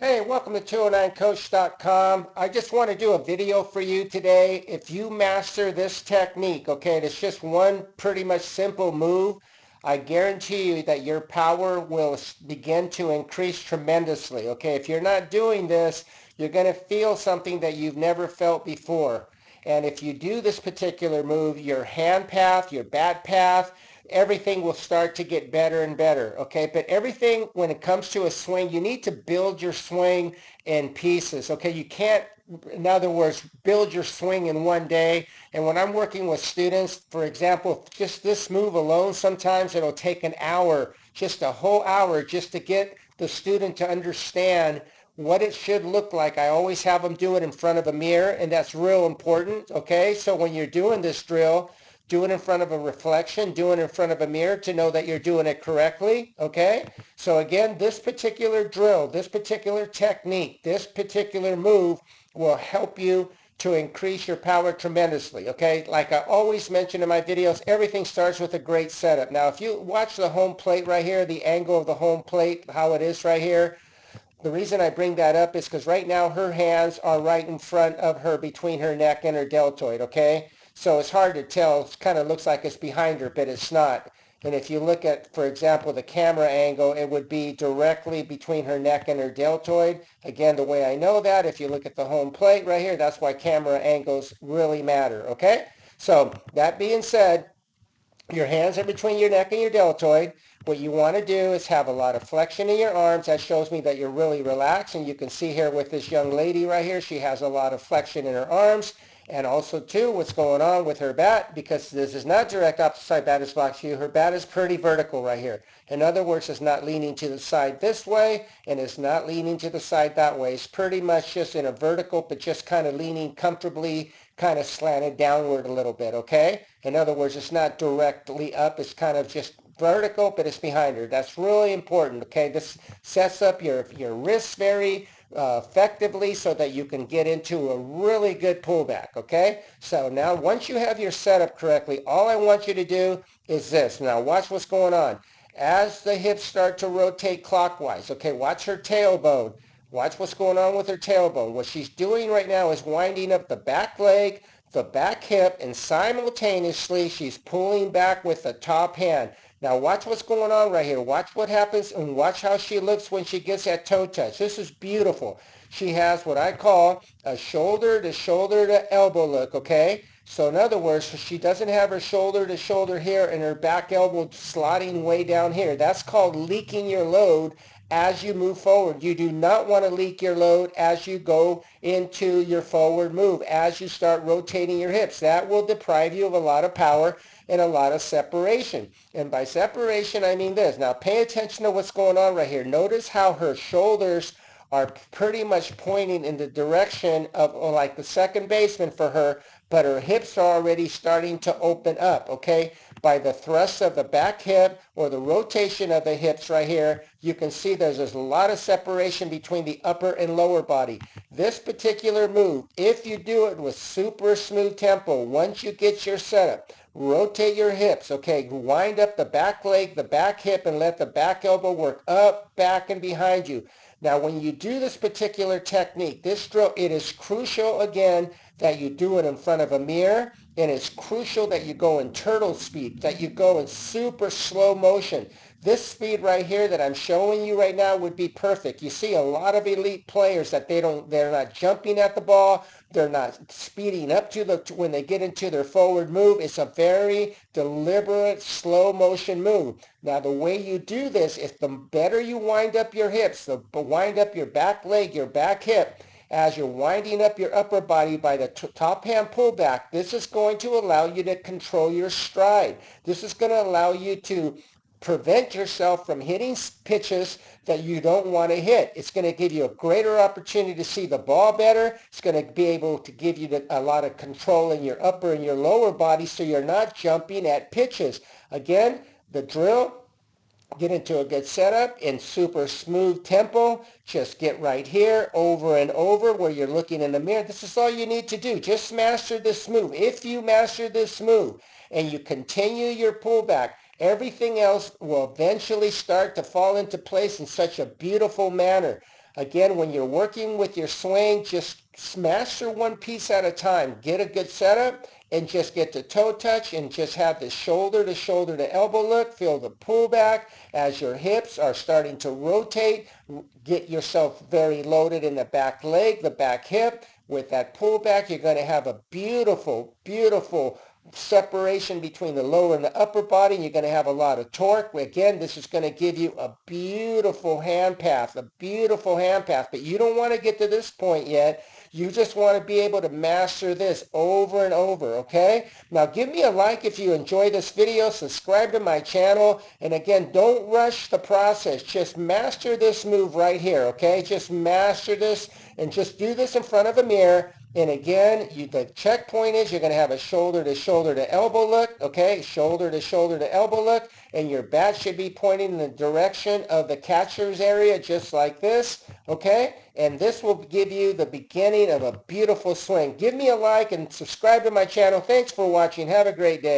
Hey, welcome to 209coach.com. I just want to do a video for you today. If you master this technique, okay, it's just one pretty much simple move. I guarantee you that your power will begin to increase tremendously, okay? If you're not doing this, you're going to feel something that you've never felt before. And if you do this particular move, your hand path, your bat path, everything will start to get better and better, okay? But everything, when it comes to a swing, you need to build your swing in pieces, okay? You can't, in other words, build your swing in one day. And when I'm working with students, for example, just this move alone, sometimes it'll take an hour, just a whole hour, just to get the student to understand what it should look like. I always have them do it in front of a mirror, and that's real important, okay? So when you're doing this drill, do it in front of a reflection, do it in front of a mirror to know that you're doing it correctly, okay? So again, this particular drill, this particular technique, this particular move will help you to increase your power tremendously, okay? Like I always mention in my videos, everything starts with a great setup. Now, if you watch the home plate right here, the angle of the home plate, how it is right here, the reason I bring that up is because right now her hands are right in front of her, between her neck and her deltoid, okay? So it's hard to tell. It kind of looks like it's behind her, but it's not. And if you look at, for example, the camera angle, it would be directly between her neck and her deltoid. Again, the way I know that, if you look at the home plate right here, that's why camera angles really matter, okay? So that being said, your hands are between your neck and your deltoid. What you want to do is have a lot of flexion in your arms. That shows me that you're really relaxed. And you can see here with this young lady right here, she has a lot of flexion in her arms. And also, too, what's going on with her bat, because this is not direct opposite side batter's box view, her bat is pretty vertical right here. In other words, it's not leaning to the side this way, and it's not leaning to the side that way. It's pretty much just in a vertical, but just kind of leaning comfortably, kind of slanted downward a little bit, okay? In other words, it's not directly up, it's kind of just vertical, but it's behind her. That's really important, okay? This sets up your wrists very effectively so that you can get into a really good pullback, okay? So now once you have your setup correctly, all I want you to do is this. Now watch what's going on. As the hips start to rotate clockwise, okay, watch her tailbone. Watch what's going on with her tailbone. What she's doing right now is winding up the back leg, the back hip, and simultaneously she's pulling back with the top hand. Now watch what's going on right here. Watch what happens and watch how she looks when she gets that toe touch. This is beautiful. She has what I call a shoulder to elbow look, okay? So in other words, she doesn't have her shoulder to shoulder here and her back elbow sliding way down here. That's called leaking your load as you move forward. You do not want to leak your load as you go into your forward move, as you start rotating your hips. That will deprive you of a lot of power and a lot of separation. And by separation, I mean this. Now pay attention to what's going on right here. Notice how her shoulders are pretty much pointing in the direction of like the second baseman for her, but her hips are already starting to open up, okay? By the thrust of the back hip or the rotation of the hips right here, you can see there's a lot of separation between the upper and lower body. This particular move, if you do it with super smooth tempo, once you get your setup, rotate your hips, okay? Wind up the back leg, the back hip, and let the back elbow work up, back, and behind you. Now, when you do this particular technique, this drill, it is crucial, again, that you do it in front of a mirror, and it's crucial that you go in turtle speed, that you go in super slow motion. This speed right here that I'm showing you right now would be perfect. You see a lot of elite players that they're not jumping at the ball, they're not speeding up when they get into their forward move. It's a very deliberate, slow motion move. Now, the way you do this is the better you wind up your hips, wind up your back leg, your back hip, as you're winding up your upper body by the top hand pullback. This is going to allow you to control your stride. This is going to allow you to prevent yourself from hitting pitches that you don't want to hit. It's going to give you a greater opportunity to see the ball better. It's going to be able to give you a lot of control in your upper and your lower body so you're not jumping at pitches. Again, the drill, get into a good setup in super smooth tempo. Just get right here over and over where you're looking in the mirror. This is all you need to do. Just master this move. If you master this move and you continue your pullback, everything else will eventually start to fall into place in such a beautiful manner. Again, when you're working with your swing, just master one piece at a time. Get a good setup and just get the toe touch and just have the shoulder to elbow look. Feel the pullback as your hips are starting to rotate. Get yourself very loaded in the back leg, the back hip. With that pullback, you're going to have a beautiful, beautiful separation between the lower and the upper body, and you're going to have a lot of torque. Again, this is going to give you a beautiful hand path, but you don't want to get to this point yet. You just want to be able to master this over and over, okay? Now give me a like if you enjoy this video, subscribe to my channel, and again, don't rush the process. Just master this move right here, okay? Just master this and just do this in front of a mirror. And again, the checkpoint is you're going to have a shoulder to elbow look, okay? Shoulder to elbow look, and your bat should be pointing in the direction of the catcher's area just like this, okay? And this will give you the beginning of a beautiful swing. Give me a like and subscribe to my channel. Thanks for watching. Have a great day.